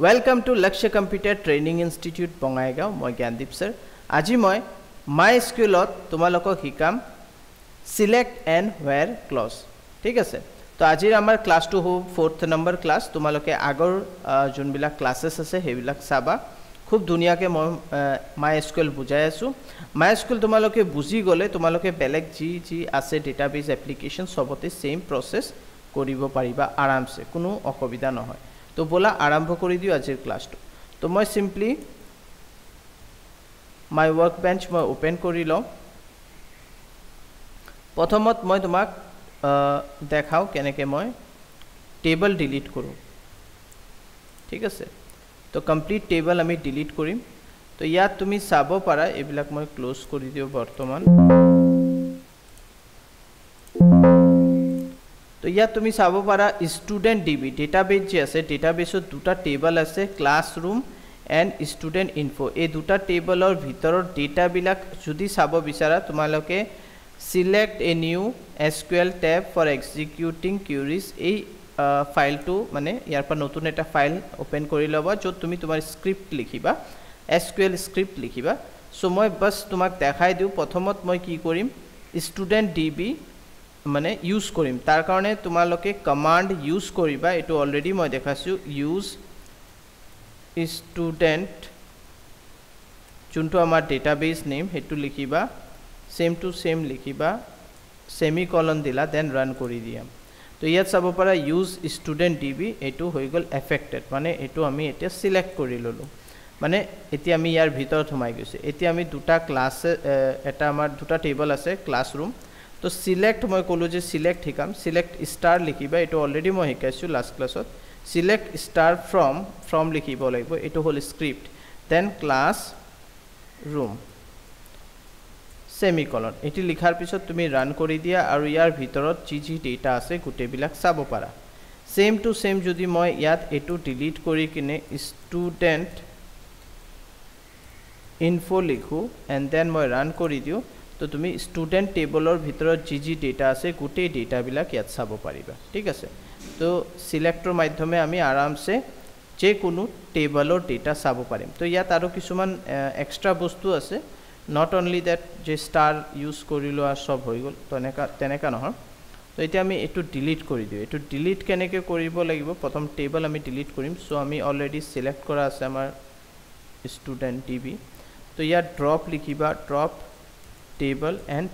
Welcome to Lakshya Computer Training Institute Bongaigaon. Moi Gyandeep sir. Aji moi MySQL tumaloko hikam select and where clause. ঠিক আছে তো আজিৰ আমাৰ class 2 হো 4th number class তোমালোকে আগৰ যোনবিলা ক্লাसेस আছে হেবিলা চাবা খুব ধুনিয়াকে মই MySQL বুজাই আছো MySQL তোমালোকে বুজি গলে তোমালোকে বেলেগ জি আছে ডেটাবেস এপ্লিকেশন সবতে সেম প্ৰসেস কৰিব পাৰিবা আৰামছে কোনো অসুবিধা নহয় তো বলা আৰম্ভ কৰি দিও আজিৰ ক্লাসটো তো মই সিম্পলি মাই ওয়াৰ্কবেঞ্চ মই ওপেন কৰি লম প্ৰথমত মই তোমাক দেখাও কেনেকে মই টেবল ডিলিট কৰো ঠিক আছে তো কমপ্লিট টেবল আমি ডিলিট কৰিম তো ইয়াত তুমি চাব পাৰা এবিলাক মই ক্লোজ কৰি দিও বৰ্তমান তো ইয়াত তুমি চাব পাৰা স্টুডেন্ট ডিবি ডেটাবেস যে আছে ডেটাবেসত দুটা টেবল আছে ক্লাসৰুম এন্ড স্টুডেন্ট ইনফো এই দুটা টেবলৰ ভিতৰৰ ডেটা বিলাক যদি চাব বিচাৰা তোমালোকে select a new SQL tab for executing queries এই ফাইলটো মানে ইয়াৰ পৰা নতুন এটা ফাইল ওপেন কৰি লবা যত তুমি তোমাৰ স্ক্ৰিপ্ট লিখিবা SQL স্ক্ৰিপ্ট লিখিবা সো মই বস তোমাক দেখাই দিও প্ৰথমত মই কি কৰিম স্টুডেন্ট ডিবি মানে ইউজ কৰিম তাৰ কাৰণে তোমালোকে কমান্ড ইউজ কৰিবা এটো অলৰেডি মই দেখাছো ইউজ স্টুডেন্ট যোনটো আমাৰ ডেটাবেস নেম হেতু লিখিবা सेम टू सेम लिखिबा सेमीकोलन दिला देन रन करि दिया तो ইয়াত চাব পাৰা ইউজ স্টুডেন্ট ডিবি এটো হৈ গল এফেক্টেড মানে এটো আমি এটা সিলেক্ট কৰি ললো মানে এতিয়া আমি ইয়াৰ ভিতৰত সোমাই গৈছে এতিয়া আমি দুটা ক্লাস এটা আমাৰ দুটা টেবল আছে ক্লাসৰুম তো সিলেক্ট মই কলো যে সিলেক্ট হিকাম সিলেক্ট স্টাৰ লিখিবা এটো অলৰেডি মই শিকাইছো লাষ্ট ক্লাছত সিলেক্ট স্টাৰ ফ্ৰম লিখিব লাগিব এটো হল script then class room semicolon এটি লিখাৰ পিছত তুমি ৰান কৰি দিয়া আৰু ইয়াৰ ভিতৰত জি ডেটা আছে গুটেবিলাক চাব পাৰা সেম টু সেম যদি মই ইয়াত এটো ডিলিট কৰি কিনে স্টুডেন্ট ইনফো লিখো এন্ড দেন মই ৰান কৰি দিও তো তুমি স্টুডেন্ট টেবলৰ ভিতৰত জি ডেটা আছে গুটে ডেটা বিলাক ইয়াত চাব পাৰিবা ঠিক আছে তো সিলেক্টৰ মাধ্যমে আমি আৰামছে যে কোনো টেবলৰ ডেটা চাব পাৰিম তো ইয়াত আৰু কিছুমান এক্সট্ৰা বস্তু আছে not only that যে star use কৰিলো আর সব হৈ গল তো তেনেকা নহয় তো এটা আমি এটো ডিলিট কৰি দিও এটো ডিলিট কেনেকে কৰিব লাগিব প্ৰথম টেবল আমি ডিলিট কৰিম সো আমি অলৰেডি সিলেক্ট কৰা আছে আমাৰ স্টুডেন্ট ডিবি তো ইয়াত ড্ৰপ লিখিবা drop table and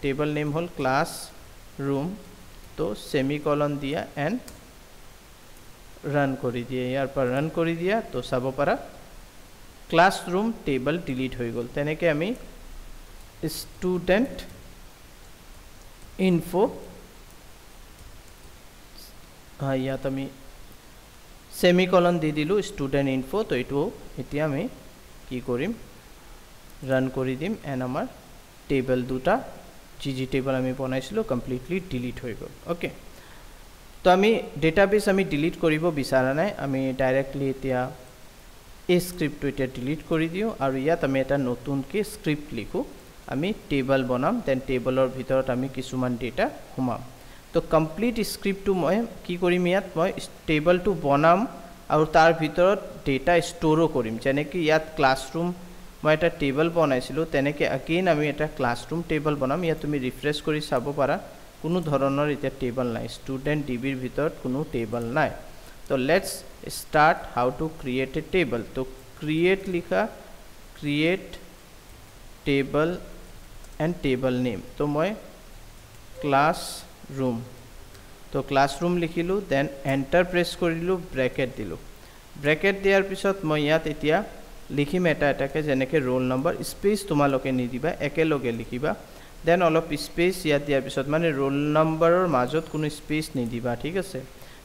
table name হল ক্লাস ৰুম তো সেমিকোলন দিয়া এন্ড ৰান কৰি দিয়া ইয়াৰ পৰা ৰান কৰি দিয়া তো চাব পাৰা क्लासरूम टेबल डिलीट হৈ গল তেনেকে আমি স্টুডেন্ট ইনফো ইয়াত আমি সেমিকোলন দি দিলু স্টুডেন্ট ইনফো তো এটো এতিয়া আমি কি কৰিম ৰান কৰি দিম এন্ড আমাৰ টেবল দুটা জি টেবল আমি বনাইছিলো কমপ্লিটলি ডিলিট হৈ গল ওকে তো আমি ডেটাবেস আমি ডিলিট কৰিব বিচাৰা নাই আমি ডাইৰেক্টলি এতিয়া এই স্ক্ৰিপ্টটো এটা ডিলিট কৰি দিও আৰু ইয়াত আমি এটা নতুন কে স্ক্ৰিপ্ট লিখো আমি টেবল বনাম দেন টেবলৰ ভিতৰত আমি কিছুমান ডেটা হুমাম তো কমপ্লিট স্ক্ৰিপ্টটো মই কি কৰিম ইয়াত মই টেবলটো বনাম আৰু তাৰ ভিতৰত ডেটা ষ্টৰও কৰিম যেনে কি ইয়াত ক্লাসৰুম মই এটা টেবল বনাইছিলো তেনেকে अगेन আমি এটা ক্লাসৰুম টেবল বনাম ইয়াত তুমি ৰিফ্ৰেশ কৰি চাব পাৰা কোনো ধৰণৰ এটা টেবল নাই স্টুডেন্ট ডিবিৰ ভিতৰত কোনো টেবল নাই तो let's start how to create a table तो क्रिएट लिखा create table and table name तो मैं क्लासरूम तो क्लासरूम लिखिलु देन एंटर प्रेस करिलु ब्रैकेट दिलु ब्रैकेट दियार पिছত मैं यात एतिया लिखिम एटा एटाके जेनेके रोल नंबर स्पेस तुमालोके निदिबा एकेलगे लिखिबा देन অলপ स्पेस यात दियार पिছত माने रोल नंबरर মাজত কোনো स्पेस निदिबा ठीक আছে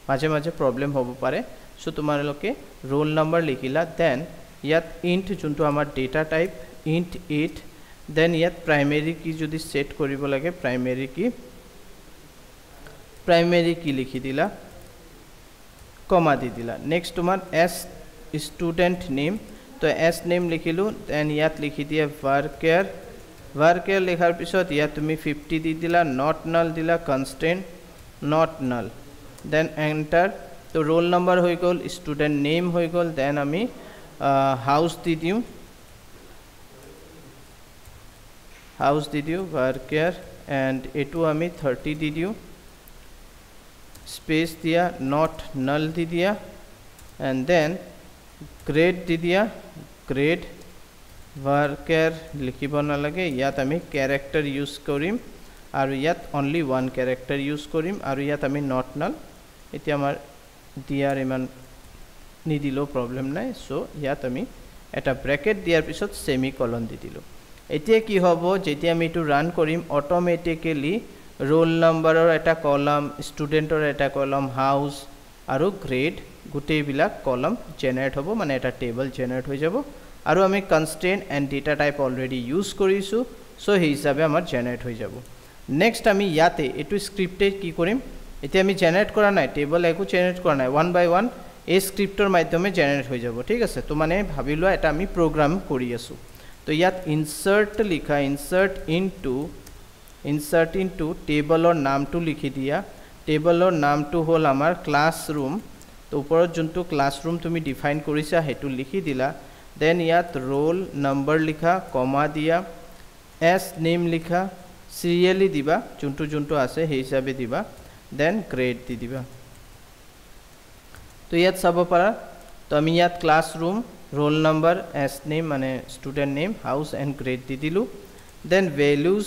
মাঝে মাঝে প্রবলেম হ'ব পাৰে সো তোমালোকে ৰোল নাম্বাৰ লিখিলা দেন ইয়াত ইন্ট যোনটো আমাৰ ডেটা টাইপ ইন্ট 8 দেন ইয়াত প্ৰাইমাৰি কি যদি সেট কৰিব লাগে প্ৰাইমাৰি কি লিখি দিলা কমা দি দিলা নেক্সট তোমাৰ এস স্টুডেন্ট নেম তো এস নেম লিখিলো দেন ইয়াত লিখি দিয়া ভার্কের লেখাৰ পিছত ইয়াত তুমি 50 দি দিলা নট নাল দিলা কনস্ট্যান্ট নট নাল then enter তো ৰোল নম্বৰ হৈ গ'ল, ষ্টুডেণ্ট নেম হৈ গ'ল, দেন আমি হাউচ দি দিওঁ, varchar and এইটো আমি 30 দি দিওঁ, স্পেচ দিয়া, নট নাল দি দিয়া, and then grade দি দিয়া, grade varchar লিখিব নালাগে, ইয়াত আমি character ইউজ কৰিম আৰু ইয়াত only one character ইউজ কৰিম আৰু ইয়াত আমি নট নাল এতিয়া আমাৰ দিয়াৰ ইমান নিদিলেও প্ৰব্লেম নাই। সো ইয়াত আমি এটা ব্ৰেকেট দিয়াৰ পিছত সেমিকলন দি দিলোঁ। এতিয়া কি হ'ব, যেতিয়া আমি এইটো ৰান কৰিম অটোমেটিক্যালি ৰোল নম্বৰৰ এটা কলম, ষ্টুডেণ্টৰ এটা কলম, হাউচ আৰু গ্ৰেড গোটেইবিলাক কলম জেনেৰেট হ'ব, মানে এটা টেবল জেনেৰেট হৈ যাব আৰু আমি constraint and data type already use কৰিছোঁ, সো সেই হিচাপে আমাৰ জেনেৰেট হৈ যাব। নেক্সট আমি ইয়াতে এইটো স্ক্ৰিপ্টে কি কৰিম, এতিয়া আমি জেনেৰেট কৰা নাই, টেবল একো জেনেৰেট কৰা নাই, 1 by 1 এই স্ক্ৰিপ্টৰ মাধ্যমে জেনেৰেট হৈ যাব। ঠিক আছে, তো মানে ভাবি লোৱা এটা আমি প্ৰগ্ৰাম কৰি আছোঁ। তো ইয়াত ইনচাৰ্ট লিখা, ইনচাৰ্ট ইনটু টেবলৰ নামটো লিখি দিয়া, টেবলৰ নামটো হ'ল আমাৰ ক্লাছৰুম, তো ওপৰত যোনটো ক্লাছৰুম তুমি ডিফাইন কৰিছা সেইটো লিখি দিলা, দেন ইয়াত ৰোল নম্বৰ লিখা, কমা দিয়া, এছ নেম লিখা, চিৰিয়েলি দিবা, যোনটো যোনটো আছে সেই হিচাপে দিবা, দেন গ্ৰেড দি দিবা। তো ইয়াত চাব পাৰা, তো আমি ইয়াত classroom, roll number, as name মানে student name, house and grade দি দিলোঁ, দেন ভেলুজ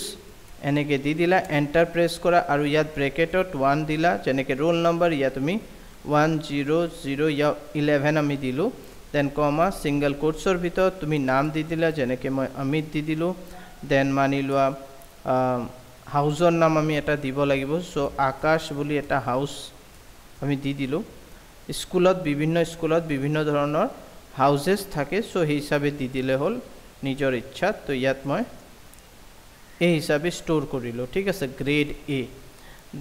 এনেকৈ দি দিলা, এণ্টাৰ প্ৰেছ কৰা আৰু ইয়াত ব্ৰেকেটত 1 দিলা, যেনেকৈ ৰোল নম্বৰ ইয়াত তুমি 100 या 11 আমি দিলোঁ, দেন কমা, ছিংগল কোটছৰ ভিতৰত তুমি নাম দি দিলা, যেনেকৈ মই অমিত দি দিলোঁ, দেন মানি লোৱা হাউচৰ নাম আমি এটা দিব লাগিব, সো আকাশ বুলি এটা হাউচ আমি দি দিলোঁ। স্কুলত বিভিন্ন ধৰণৰ হাউচেছ থাকে, সো সেই হিচাপে দি দিলে হ'ল নিজৰ ইচ্ছাত। তো ইয়াত মই এই হিচাপে ষ্ট'ৰ কৰিলোঁ। ঠিক আছে, গ্ৰেড এ,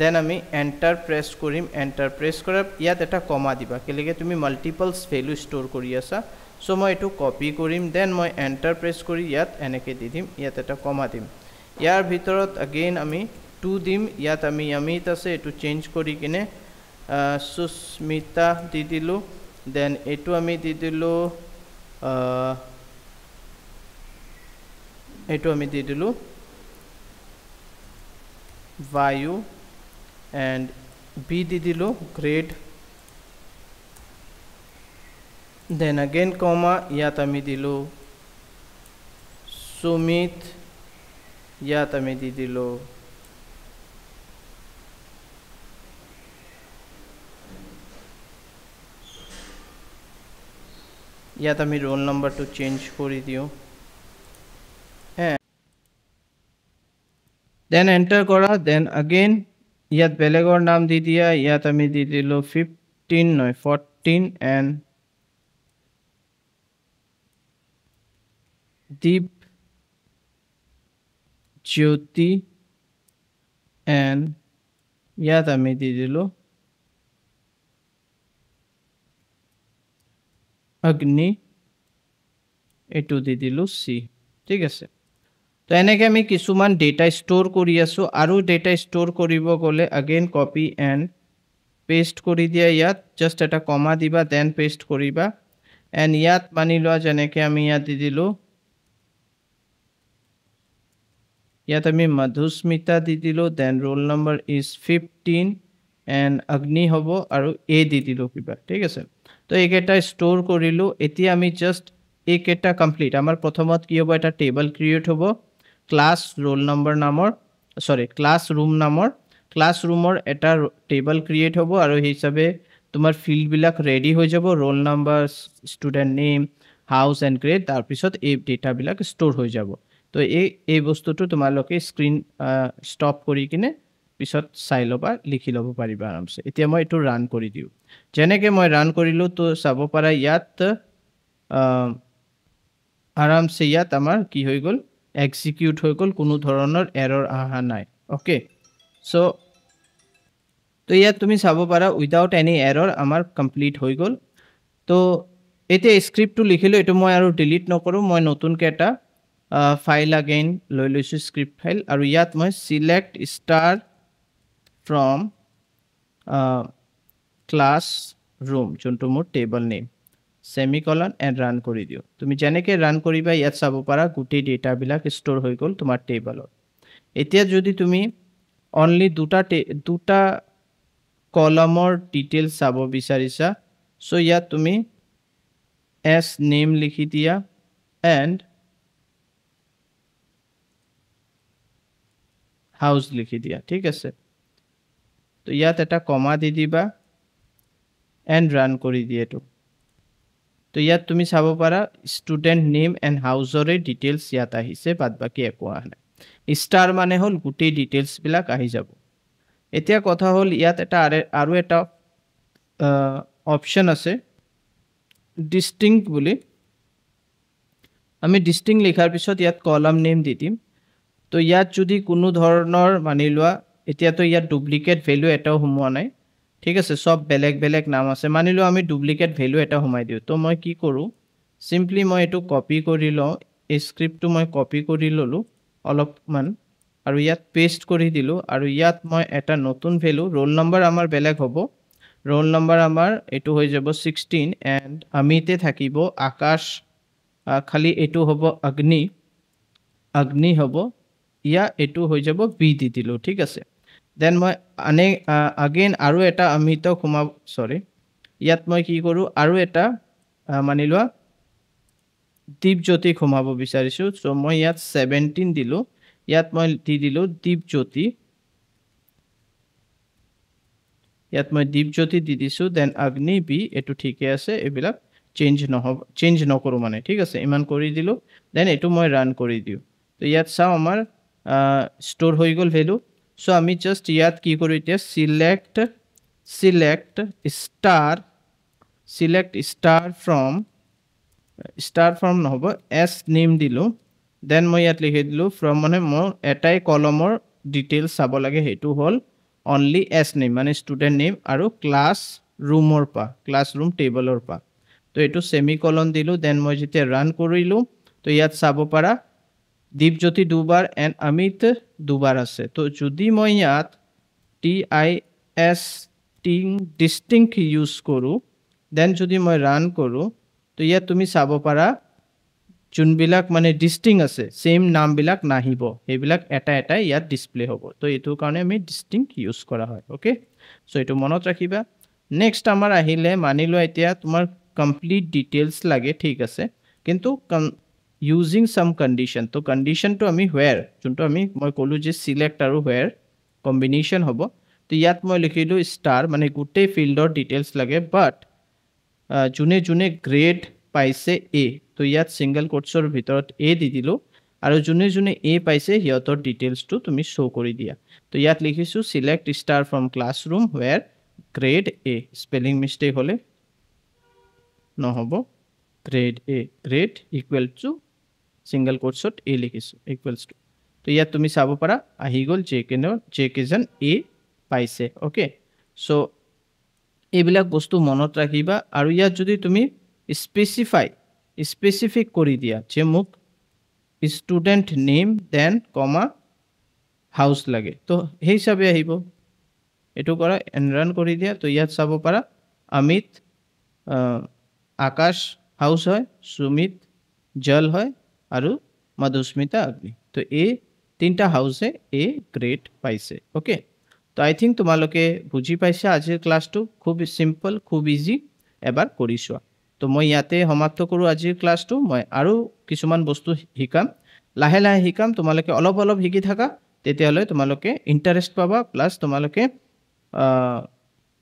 দেন আমি এণ্টাৰ প্ৰেছ কৰিম, এণ্টাৰ প্ৰেছ কৰাৰ ইয়াত এটা কমা দিবা, কেলৈকে তুমি মাল্টিপলছ ভেলু ষ্ট'ৰ কৰি আছা, সো মই এইটো কপি কৰিম, দেন মই এণ্টাৰ প্ৰেছ কৰি ইয়াত এনেকৈ দি দিম, ইয়াত এটা কমা দিম, ইয়াৰ ভিতৰত আগেইন আমি 2 দিম, ইয়াত আমি অমিত আছে এইটো চেঞ্জ কৰি কিনে সুস্মিতা দি দিলোঁ, দেন এইটো আমি দি দিলোঁ, বায়ু এণ্ড বি দি দিলোঁ গ্ৰেড, দেন আগেইন কমা, ইয়াত আমি দিলোঁ সুমিত, ইয়াত আমি দি দিলোঁ ইয়াত আমি ৰোল নম্বৰটো চেঞ্জ কৰি দিওঁ, দেন এণ্টাৰ কৰা, দেন আগেইন ইয়াত বেলেগৰ নাম দি দিয়া, ইয়াত আমি দি দিলোঁ 14 এণ্ড দীপ জ্যোতি এণ্ড ইয়াত আমি দি দিলোঁ অগ্নি, এইটো দি দিলোঁ চি। ঠিক আছে, তো এনেকৈ আমি কিছুমান ডেটা ষ্ট'ৰ কৰি আছোঁ, আৰু ডেটা ষ্ট'ৰ কৰিব গ'লে আগেইন কপি এণ্ড পেষ্ট কৰি দিয়া, ইয়াত জাষ্ট এটা কমা দিবা, দেন পেষ্ট কৰিবা, এণ্ড ইয়াত মানি লোৱা যেনেকৈ আমি ইয়াত দি দিলোঁ, ইয়াত আমি মধুস্মিতা দি দিলোঁ, then roll number is 15 and Agni হ'ব আৰু এ দি দিলোঁ কিবা। ঠিক আছে, তো এইকেইটা ষ্ট'ৰ কৰিলোঁ। এতিয়া আমি জাষ্ট এইকেইটা কমপ্লিট, আমাৰ প্ৰথমত কি হ'ব, এটা টেবল ক্ৰিয়েট হ'ব ক্লাছ ৰোল নম্বৰ নামৰ, ক্লাছৰুমৰ এটা টেবল ক্ৰিয়েট হ'ব আৰু সেই হিচাপে তোমাৰ ফিল্ডবিলাক ৰেডি হৈ যাব, roll number, student name, house and grade, তাৰপিছত এই ডেটাবিলাক ষ্ট'ৰ হৈ যাব। তো এই বস্তুটো তোমালোকে স্ক্ৰীন ষ্টপ কৰি কিনে পিছত চাই ল'বা, লিখি ল'ব পাৰিবা আৰামছে। এতিয়া মই এইটো ৰান কৰি দিওঁ, যেনেকৈ মই ৰান কৰিলোঁ, তো চাব পাৰা ইয়াত আৰামছে ইয়াত আমাৰ কি হৈ গ'ল, এক্সিকিউট হৈ গ'ল, কোনো ধৰণৰ এৰৰ অহা নাই। অ'কে, চ' তো ইয়াত তুমি চাব পাৰা উইদাউট এনি এৰৰ আমাৰ কমপ্লিট হৈ গ'ল। তো এতিয়া স্ক্ৰিপ্টটো লিখিলোঁ, এইটো মই আৰু ডিলিট নকৰোঁ, মই নতুনকৈ এটা ফাইল আগেইন লৈ লৈছোঁ, স্ক্ৰিপ্ট ফাইল, আৰু ইয়াত মই select star from class room যোনটো মোৰ table name semicolon and run কৰি দিও তুমি যেনেকে ৰান কৰিবা ইয়াত চাব পাৰা গুটি ডেটা বিলাক ষ্টৰ হৈ গল তোমাৰ টেবলত এতিয়া যদি তুমি অনলি দুটা কলমৰ ডিটেইলছ চাব বিচাৰিছা সো ইয়াত তুমি as name লিখি দিয়া and house লিখি দিয়া ঠিক আছে তো ইয়াত এটা কমা দি দিবা and run কৰি দিয়েটো তো ইয়াত তুমি চাব পাৰা student name and house ৰে ডিটেইলছ ইয়াত আহিছে বাদ বাকি একো আহা নাই ষ্টাৰ মানে হল গুটি ডিটেইলছ বিলাক আহি যাব এতিয়া কথা হল ইয়াত এটা আৰু এটা অপচন আছে distinct বুলি আমি distinct লিখাৰ পিছত ইয়াত কলাম নেম দি দিম তো ইয়াত যদি কোনো ধৰণৰ মানি লোৱা এতিয়া তো ইয়াত ডুপ্লিকেট ভ্যালু এটাও হুমোৱা নাই ঠিক আছে সব বেলেগ বেলেগ নাম আছে মানি লোৱা আমি ডুপ্লিকেট ভ্যালু এটা হুমাই দিও তো মই কি কৰো সিম্পলি মই এটো কপি কৰি লও এই স্ক্ৰিপ্টটো মই কপি কৰি ললো অলপমান আৰু ইয়াত পেস্ট কৰি দিলো আৰু ইয়াত মই এটা নতুন ভ্যালু ৰোল নম্বৰ আমাৰ বেলেগ হ'ব ৰোল নম্বৰ আমাৰ এটো হৈ যাব 16 এন্ড আমিতে থাকিব আকাশ খালি এটো হ'ব অগ্নি হ'ব ইয়া এটো হৈ যাব বি দি দিলো ঠিক আছে দেন মই अगेन আৰু এটা আমিত খুমা সৰি ইয়াত মই কি কৰো আৰু এটা মানি লোৱা দীপজ্যোতি খুমাব বিচাৰিছো সো মই ইয়াত 17 দিলো ইয়াত মই দি দিলো দীপজ্যোতি ইয়াত মই দীপজ্যোতি দি দিছো দেন অগ্নি বি এটো ঠিকে আছে এবিলাক চেঞ্জ নকৰো মানে ঠিক আছে ইমান কৰি দিলো দেন এটো মই ৰান কৰি দিও তো ইয়াত চাও আমাৰ স্টোৰ হৈ গল ভ্যালু সো আমি জাস্ট ইয়াত কি কৰো এতিয়া সিলেক্ট স্টাৰ ফ্ৰম নহব এস নেম দিলো দেন মই ইয়াত লিখি দিলো ফ্ৰম মানে মোৰ এটাই কলমৰ ডিটেইলছ চাব লাগে হেতু হল only s name মানে student name আৰু classroom টেবলৰ পা তো এটো সেমিকলন দিলো দেন মই যেতিয়া ৰান কৰিলো তো ইয়াত চাব পাৰা দীপজ্যোতি দুবাৰ এন্ড অমিত দুবাৰ আছে তো যদি মই ইয়াত distinct ইউজ কৰো দেন যদি মই ৰান কৰো তো ইয়াত তুমি চাব পাৰা যোনবিলাক মানে ডিস্টিংক্ট আছে সেম নাম বিলাক নাহিব এইবিলাক এটা এটা ইয়াত ডিসপ্লে হ'ব তো এটো কাৰণে আমি ডিস্টিংক্ট ইউজ কৰা হয় ওকে সো এটো মনত ৰাখিবা নেক্সট আমাৰ আহিলে মানিলো এতিয়া তোমাৰ কমপ্লিট ডিটেইলছ লাগে ঠিক আছে কিন্তু using some condition তো condition to আমি where যোনটো আমি মই কলো যে select আৰু where combination হ'ব তো ইয়াত মই লিখিলো star মানে গুটে ফিল্ডৰ ডিটেইলছ লাগে বাট জুনে গ্ৰেড পাইছে a তো ইয়াত সিঙ্গল কোটছৰ ভিতৰত a দি দিলো আৰু জুনে a পাইছে হিয়তৰ ডিটেইলছ টো তুমি শো কৰি দিয়া তো ইয়াত লিখিছো select star from classroom where grade a spelling mistake হলে নহব grade a grade equal to single quotes a লিখিছো equals to তো ইয়াত তুমি চাব পাৰা আহি গল যে কেজন a পাইছে ওকে সো এইবিলাক বস্তু মনত ৰাখিবা আৰু ইয়াত যদি তুমি স্পেসিফিক কৰি দিয়া যে মোক স্টুডেন্ট নেম দেন কমা হাউস লাগে তো সেই হিচাপে আহিব এটো কৰা এন্ড ৰান কৰি দিয়া তো ইয়াত চাব পাৰা অমিত আকাশ হাউস হয় সুমিত জল হয় আৰু মধুস্মিতা অগ্নি তো এই তিনটা হাউসে এ গ্ৰেড পাইছে ওকে তো আই থিংক তোমালোকে বুজি পাইছা আজিৰ ক্লাসটো খুব সিম্পল খুব ইজি এবাৰ কৰিছোৱা তো মই ইয়াতে সমাপ্ত কৰো আজিৰ ক্লাসটো মই আৰু কিছুমান বস্তু শিকাম লাহে লাহে শিকাম তোমালোকে অলপ শিকি থাকা তেতিয়ালৈ তোমালোকে ইন্টাৰেষ্ট পাবা প্লাস তোমালোকে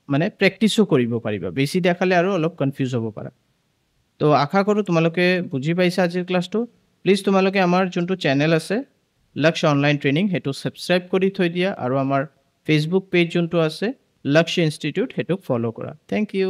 মানে প্ৰেক্টিসও কৰিব পাৰিবা বেছি দেখালে আৰু অলপ কনফিউজ হ'ব পাৰা তো আশা কৰো তোমালোকে বুজি পাইছা আজিৰ ক্লাসটো প্লিজ তোমালোকে আমাৰ যোনটো চেনেল আছে লক্ষ্য অনলাইন ট্ৰেনিং হেতু সাবস্ক্ৰাইব কৰি থৈ দিয়া আৰু আমাৰ ফেসবুক পেজ যোনটো আছে লক্ষ্য ইনষ্টিটিউট হেতুক ফলো কৰা থ্যাংক ইউ